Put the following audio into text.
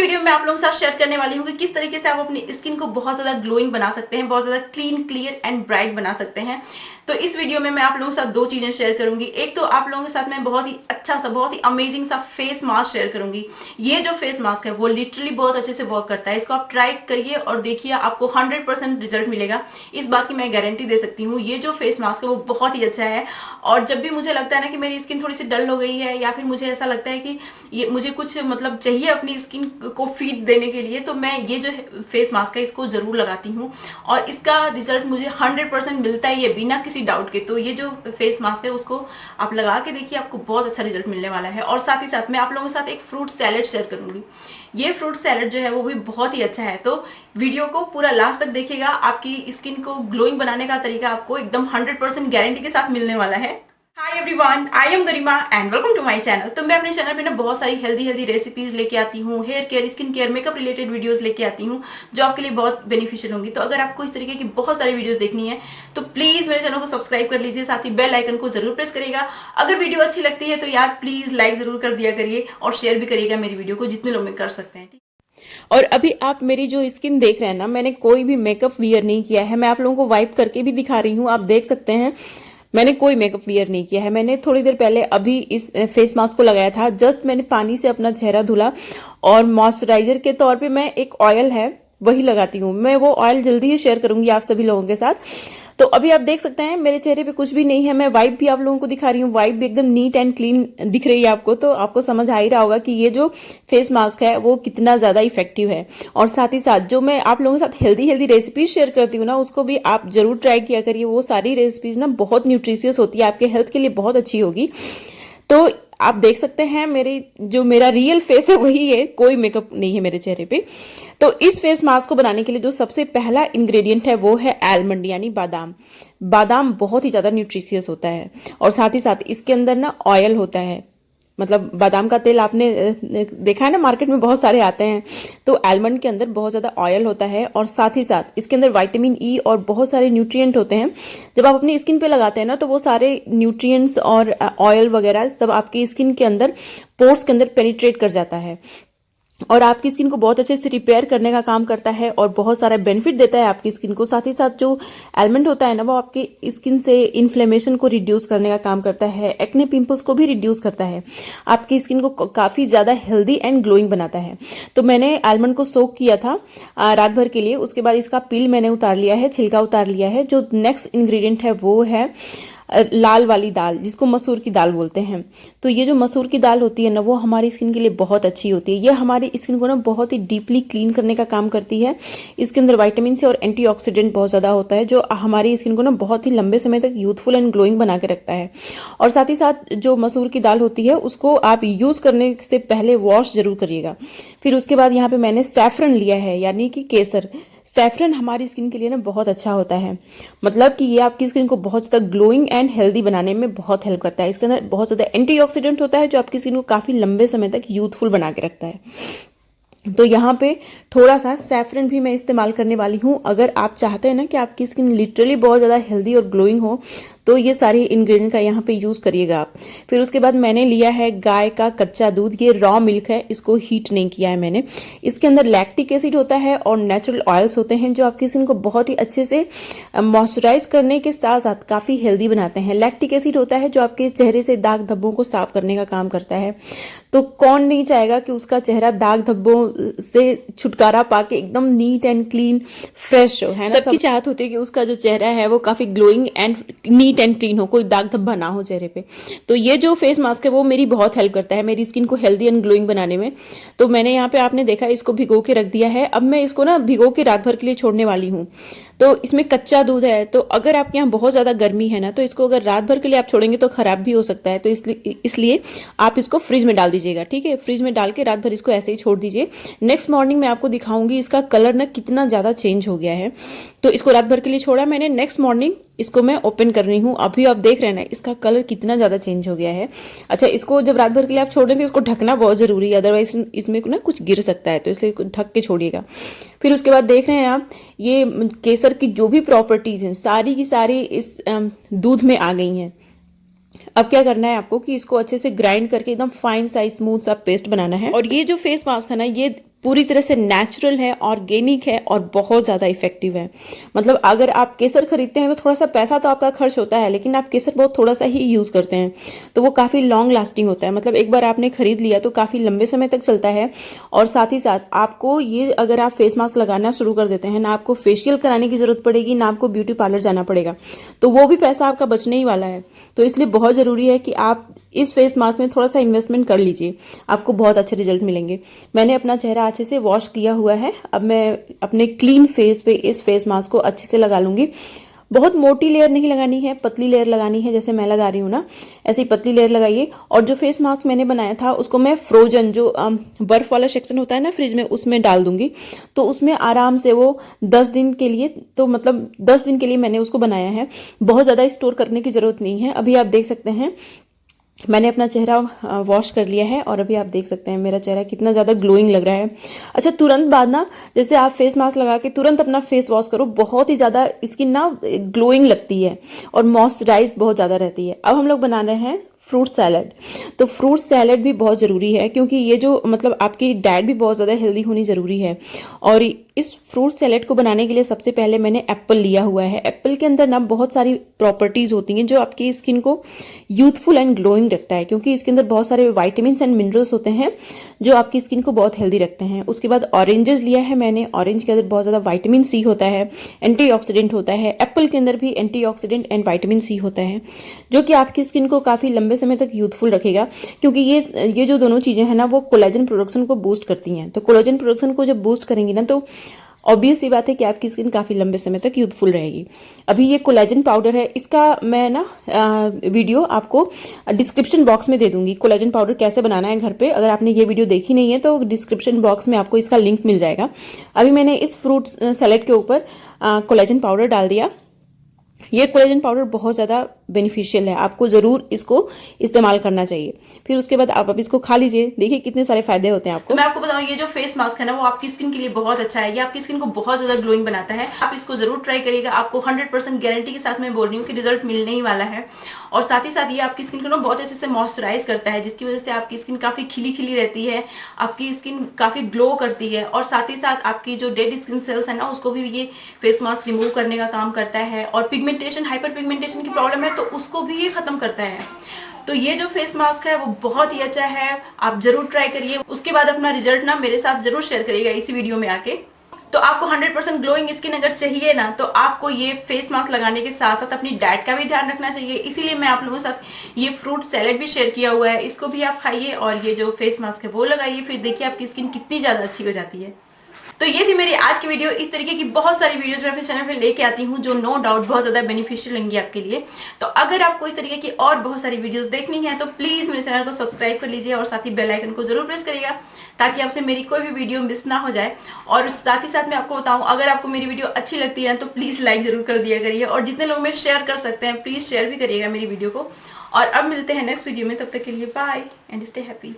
की वीडियो में मैं आप लोगों के साथ शेयर करने वाली हूँ कि किस तरीके से आप अपनी स्किन को बहुत ज्यादा ग्लोइंग बना सकते हैं, बहुत ज्यादा क्लीन, क्लियर एंड ब्राइट बना सकते हैं। तो इस वीडियो में मैं आप लोगों के साथ दो चीजें शेयर करूंगी। एक तो आप लोगों के साथ मैं बहुत ही अच्छा सा, बहुत ही अमेजिंग सा फेस मास्क शेयर करूंगी। ये जो फेस मास्क है वो लिटरली बहुत अच्छे से वर्क करता है। इसको आप ट्राई करिए और देखिए, आपको 100% रिजल्ट मिलेगा, इस बात की मैं गारंटी दे सकती हूँ। ये जो फेस मास्क है वो बहुत ही अच्छा है। और जब भी मुझे लगता है ना कि मेरी स्किन थोड़ी सी डल हो गई है, या फिर मुझे ऐसा लगता है कि ये मुझे कुछ मतलब चाहिए अपनी स्किन को फीड देने के लिए, तो मैं ये जो फेस मास्क है इसको जरूर लगाती हूँ और इसका रिजल्ट मुझे 100% मिलता है, ये बिना किसी डाउट के। तो ये जो फेस मास्क है उसको आप लगा के देखिए, आपको बहुत अच्छा रिजल्ट मिलने वाला है। और साथ ही साथ मैं आप लोगों के साथ एक फ्रूट सैलेड शेयर करूंगी। ये फ्रूट सैलेड जो है वो भी बहुत ही अच्छा है। तो वीडियो को पूरा लास्ट तक देखिएगा, आपकी स्किन को ग्लोइंग बनाने का तरीका आपको एकदम 100% गारंटी के साथ मिलने वाला है। Hi everyone, I am Garima and welcome to my channel. तो मैं अपने चैनल पे ना बहुत सारी हेल्दी रेसिपीज लेके आती हूँ, hair care, skin care, makeup related videos लेके आती हूँ जो आपके लिए बहुत बेनिफिशियल होंगी। तो अगर आपको इस तरीके की बहुत सारी वीडियोस देखनी है तो प्लीज मेरे चैनल को सब्सक्राइब कर लीजिए, साथ ही बेल आइकन को जरूर प्रेस करिएगा। अगर वीडियो अच्छी लगती है तो यार प्लीज लाइक जरूर कर दिया करिए और शेयर भी करिएगा मेरी वीडियो को, जितने लोग में कर सकते हैं। और अभी आप मेरी जो स्किन देख रहे हैं ना, मैंने कोई भी मेकअप वियर नहीं किया है। मैं आप लोगों को वाइप करके भी दिखा रही हूँ, आप देख सकते हैं। मैंने कोई मेकअप वियर नहीं किया है। मैंने थोड़ी देर पहले अभी इस फेस मास्क को लगाया था। जस्ट मैंने पानी से अपना चेहरा धुला और मॉइस्चराइजर के तौर पे मैं एक ऑयल है वही लगाती हूँ। मैं वो ऑयल जल्दी ही शेयर करूंगी आप सभी लोगों के साथ। तो अभी आप देख सकते हैं मेरे चेहरे पे कुछ भी नहीं है। मैं वाइप भी आप लोगों को दिखा रही हूँ, वाइप भी एकदम नीट एंड क्लीन दिख रही है आपको। तो आपको समझ आ ही रहा होगा कि ये जो फेस मास्क है वो कितना ज्यादा इफेक्टिव है। और साथ ही साथ जो मैं आप लोगों के साथ हेल्दी रेसिपीज शेयर करती हूँ ना, उसको भी आप जरूर ट्राई किया करिए। वो सारी रेसिपीज ना बहुत न्यूट्रिशियस होती है, आपके हेल्थ के लिए बहुत अच्छी होगी। तो आप देख सकते हैं मेरा रियल फेस है वही है, कोई मेकअप नहीं है मेरे चेहरे पे। तो इस फेस मास्क को बनाने के लिए जो सबसे पहला इंग्रेडिएंट है वो है आलमंड यानी बादाम। बादाम बहुत ही ज्यादा न्यूट्रिशियस होता है। और साथ ही साथ इसके अंदर ना ऑयल होता है, मतलब बादाम का तेल आपने देखा है ना, मार्केट में बहुत सारे आते हैं। तो आलमंड के अंदर बहुत ज्यादा ऑयल होता है और साथ ही साथ इसके अंदर विटामिन ई और बहुत सारे न्यूट्रिएंट होते हैं। जब आप अपनी स्किन पे लगाते हैं ना, तो वो सारे न्यूट्रिएंट्स और ऑयल वगैरह सब आपकी स्किन के अंदर, पोर्स के अंदर पेनिट्रेट कर जाता है और आपकी स्किन को बहुत अच्छे से रिपेयर करने का काम करता है और बहुत सारा बेनिफिट देता है आपकी स्किन को। साथ ही साथ जो एलिमेंट होता है ना, वो आपकी स्किन से इन्फ्लेमेशन को रिड्यूस करने का काम करता है, एक्ने पिंपल्स को भी रिड्यूस करता है, आपकी स्किन को काफी ज्यादा हेल्दी एंड ग्लोइंग बनाता है। तो मैंने आलमंड को सोक किया था रात भर के लिए। उसके बाद इसका पील मैंने उतार लिया है, छिलका उतार लिया है। जो नेक्स्ट इंग्रेडिएंट है वो है लाल वाली दाल, जिसको मसूर की दाल बोलते हैं। तो ये जो मसूर की दाल होती है ना, वो हमारी स्किन के लिए बहुत अच्छी होती है। ये हमारी स्किन को ना बहुत ही डीपली क्लीन करने का काम करती है। इसके अंदर विटामिन सी और एंटीऑक्सीडेंट बहुत ज्यादा होता है, जो हमारी स्किन को ना बहुत ही लंबे समय तक यूथफुल एंड ग्लोइंग बना के रखता है। और साथ ही साथ जो मसूर की दाल होती है उसको आप यूज करने से पहले वॉश जरूर करिएगा। फिर उसके बाद यहाँ पे मैंने सैफरन लिया है यानी कि केसर। सैफरन हमारी स्किन के लिए ना बहुत अच्छा होता है, मतलब कि ये आपकी स्किन को बहुत ज्यादा ग्लोइंग एंड हेल्दी बनाने में बहुत हेल्प करता है। इसके अंदर बहुत ज्यादा एंटीऑक्सीडेंट होता है जो आपकी स्किन को काफी लंबे समय तक यूथफुल बना के रखता है। तो यहाँ पे थोड़ा सा सैफरन भी मैं इस्तेमाल करने वाली हूँ। अगर आप चाहते हैं ना कि आपकी स्किन लिटरली बहुत ज़्यादा हेल्दी और ग्लोइंग हो, तो ये सारे इंग्रेडिएंट का यहाँ पे यूज़ करिएगा आप। फिर उसके बाद मैंने लिया है गाय का कच्चा दूध, ये रॉ मिल्क है, इसको हीट नहीं किया है मैंने। इसके अंदर लैक्टिक एसिड होता है और नेचुरल ऑयल्स होते हैं जो आपकी स्किन को बहुत ही अच्छे से मॉइस्चराइज करने के साथ साथ काफ़ी हेल्दी बनाते हैं। लैक्टिक एसिड होता है जो आपके चेहरे से दाग धब्बों को साफ करने का काम करता है। तो कौन नहीं चाहेगा कि उसका चेहरा दाग धब्बों से छुटकारा पाके एकदम नीट एंड क्लीन फ्रेश हो, है ना। सबकी चाहत होती है कि उसका जो चेहरा है वो काफी glowing and neat and clean हो, कोई दाग धब्बा ना हो चेहरे पे। तो ये जो फेस मास्क है वो मेरी बहुत हेल्प करता है मेरी स्किन को हेल्दी एंड ग्लोइंग बनाने में। तो मैंने यहाँ पे आपने देखा इसको भिगो के रख दिया है। अब मैं इसको ना भिगो के रात भर के लिए छोड़ने वाली हूँ। तो इसमें कच्चा दूध है, तो अगर आपके यहाँ बहुत ज्यादा गर्मी है ना, तो इसको अगर रात भर के लिए आप छोड़ेंगे तो खराब भी हो सकता है। तो इसलिए आप इसको फ्रिज में डाल दीजिएगा, ठीक है। फ्रिज में डाल के रात भर इसको ऐसे ही छोड़ दीजिए। नेक्स्ट मॉर्निंग मैं आपको दिखाऊंगी इसका कलर ना कितना ज्यादा चेंज हो गया है। तो इसको रात भर के लिए छोड़ा मैंने, नेक्स्ट मॉर्निंग इसको मैं ओपन कर रही हूँ। अभी आप देख रहे हैं ना इसका कलर कितना ज्यादा चेंज हो गया है। अच्छा, इसको जब रात भर के लिए आप छोड़ रहे हैं तो इसको ढकना बहुत जरूरी है, अदरवाइज इसमें ना कुछ गिर सकता है, तो इसलिए ढक के छोड़िएगा। फिर उसके बाद देख रहे हैं आप, ये केसर की जो भी प्रॉपर्टीज हैं सारी की सारी इस दूध में आ गई हैं। अब क्या करना है आपको कि इसको अच्छे से ग्राइंड करके एकदम फाइन साइज स्मूथ सा पेस्ट बनाना है। और ये जो फेस मास्क है ना, ये पूरी तरह से नेचुरल है, ऑर्गेनिक है और बहुत ज़्यादा इफेक्टिव है। मतलब अगर आप केसर खरीदते हैं तो थोड़ा सा पैसा तो आपका खर्च होता है, लेकिन आप केसर बहुत थोड़ा सा ही यूज़ करते हैं तो वो काफ़ी लॉन्ग लास्टिंग होता है। मतलब एक बार आपने खरीद लिया तो काफ़ी लंबे समय तक चलता है। और साथ ही साथ आपको ये, अगर आप फेस मास्क लगाना शुरू कर देते हैं, ना आपको फेशियल कराने की जरूरत पड़ेगी, ना आपको ब्यूटी पार्लर जाना पड़ेगा, तो वो भी पैसा आपका बचने ही वाला है। तो इसलिए बहुत ज़रूरी है कि आप इस फेस मास्क में थोड़ा सा इन्वेस्टमेंट कर लीजिए, आपको बहुत अच्छे रिजल्ट मिलेंगे। मैंने अपना चेहरा अच्छे से वॉश किया हुआ है। अब मैं अपने क्लीन फेस पे इस फेस मास्क को अच्छे से लगा लूंगी। बहुत मोटी लेयर नहीं लगानी है, पतली लेयर लगानी है, जैसे मैं लगा रही हूँ ना, ऐसी पतली लेयर लगाइए। और जो फेस मास्क मैंने बनाया था उसको मैं फ्रोजन, जो बर्फ वाला सेक्शन होता है ना फ्रिज में, उसमें डाल दूंगी। तो उसमें आराम से वो 10 दिन के लिए, तो मतलब 10 दिन के लिए मैंने उसको बनाया है। बहुत ज़्यादा स्टोर करने की ज़रूरत नहीं है। अभी आप देख सकते हैं मैंने अपना चेहरा वॉश कर लिया है और अभी आप देख सकते हैं मेरा चेहरा कितना ज़्यादा ग्लोइंग लग रहा है। अच्छा, तुरंत बाद ना, जैसे आप फेस मास्क लगा के तुरंत अपना फेस वॉश करो, बहुत ही ज़्यादा स्किन ना ग्लोइंग लगती है और मॉइस्चराइज बहुत ज़्यादा रहती है। अब हम लोग बना रहे हैं फ्रूट सैलड। तो फ्रूट सैलड भी बहुत ज़रूरी है, क्योंकि ये जो मतलब आपकी डाइट भी बहुत ज़्यादा हेल्दी होनी ज़रूरी है। और इस फ्रूट सैलेड को बनाने के लिए सबसे पहले मैंने एप्पल लिया हुआ है। एप्पल के अंदर ना बहुत सारी प्रॉपर्टीज़ होती हैं जो आपकी स्किन को यूथफुल एंड ग्लोइंग रखता है, क्योंकि इसके अंदर बहुत सारे विटामिन एंड मिनरल्स होते हैं जो आपकी स्किन को बहुत हेल्दी रखते हैं। उसके बाद ऑरेंजेस लिया है मैंने। ऑरेंज के अंदर बहुत ज़्यादा विटामिन सी होता है, एंटीऑक्सीडेंट होता है। एप्पल के अंदर भी एंटीऑक्सीडेंट एंड विटामिन सी होता है, जो कि आपकी स्किन को काफ़ी लंबे समय तक यूथफुल रखेगा, क्योंकि ये जो दोनों चीज़ें हैं ना, वो कोलेजन प्रोडक्शन को बूस्ट करती हैं। तो कोलेजन प्रोडक्शन को जब बूस्ट करेंगी ना, तो ऑब्वियस सी बात है कि आपकी स्किन काफ़ी लंबे समय तक यूथफुल रहेगी। अभी ये कोलेजन पाउडर है, इसका मैं ना वीडियो आपको डिस्क्रिप्शन बॉक्स में दे दूंगी। कोलेजन पाउडर कैसे बनाना है घर पे, अगर आपने ये वीडियो देखी नहीं है तो डिस्क्रिप्शन बॉक्स में आपको इसका लिंक मिल जाएगा। अभी मैंने इस फ्रूट सैलेड के ऊपर कोलेजन पाउडर डाल दिया। ये कोलेजन पाउडर बहुत ज़्यादा बेनिफिशियल है, आपको ज़रूर इसको इस्तेमाल करना चाहिए। फिर उसके बाद आप अब इसको खा लीजिए, देखिए कितने सारे फायदे होते हैं आपको। मैं आपको बताऊं, ये जो फेस मास्क है ना, वो आपकी स्किन के लिए बहुत अच्छा है। ये आपकी स्किन को बहुत ज्यादा ग्लोइंग बनाता है। आप इसको जरूर ट्राई करिएगा। आपको 100% गारंटी के साथ मैं बोल रही हूँ कि रिजल्ट मिलने ही वाला है। और साथ ही साथ ये आपकी स्किन को ना बहुत अच्छे से मॉइस्चराइज करता है, जिसकी वजह से आपकी स्किन काफी खिली खिली रहती है, आपकी स्किन काफी ग्लो करती है। और साथ ही साथ आपकी जो डेड स्किन सेल्स है ना, उसको भी ये फेस मास्क रिमूव करने का काम करता है। और पिगमेंटेशन, हाइपर पिगमेंटेशन की प्रॉब्लम है तो उसको भी ये खत्म करता है। तो ये जो फेस मास्क है वो बहुत ही अच्छा है, आप जरूर ट्राई करिए। उसके बाद अपना रिजल्ट ना मेरे साथ जरूर शेयर करिएगा इसी वीडियो में आके। तो आपको 100% ग्लोइंग स्किन अगर चाहिए ना, तो आपको ये फेस मास्क लगाने के साथ साथ अपनी डाइट का भी ध्यान रखना चाहिए। इसीलिए मैं आप लोगों के साथ ये फ्रूट सैलेड भी शेयर किया हुआ है। इसको भी आप खाइए और ये जो फेस मास्क है वो लगाइए, फिर देखिए आपकी स्किन कितनी ज्यादा अच्छी हो जाती है। तो ये थी मेरी आज की वीडियो। इस तरीके की बहुत सारी वीडियोस मैं अपने चैनल पे लेके आती हूँ जो नो डाउट बहुत ज्यादा बेनिफिशियल होंगी आपके लिए। तो अगर आपको इस तरीके की और बहुत सारी वीडियोस देखनी है तो प्लीज मेरे चैनल को सब्सक्राइब कर लीजिए और साथ ही बेल आइकन को जरूर प्रेस करिएगा, ताकि आपसे मेरी कोई भी वीडियो मिस ना हो जाए। और साथ ही साथ मैं आपको बताऊं, अगर आपको मेरी वीडियो अच्छी लगती है तो प्लीज लाइक जरूर कर दिया करिए, और जितने लोग में शेयर कर सकते हैं प्लीज शेयर भी करिएगा मेरी वीडियो को। और अब मिलते हैं नेक्स्ट वीडियो में, तब तक के लिए बाय एंड स्टे हैप्पी।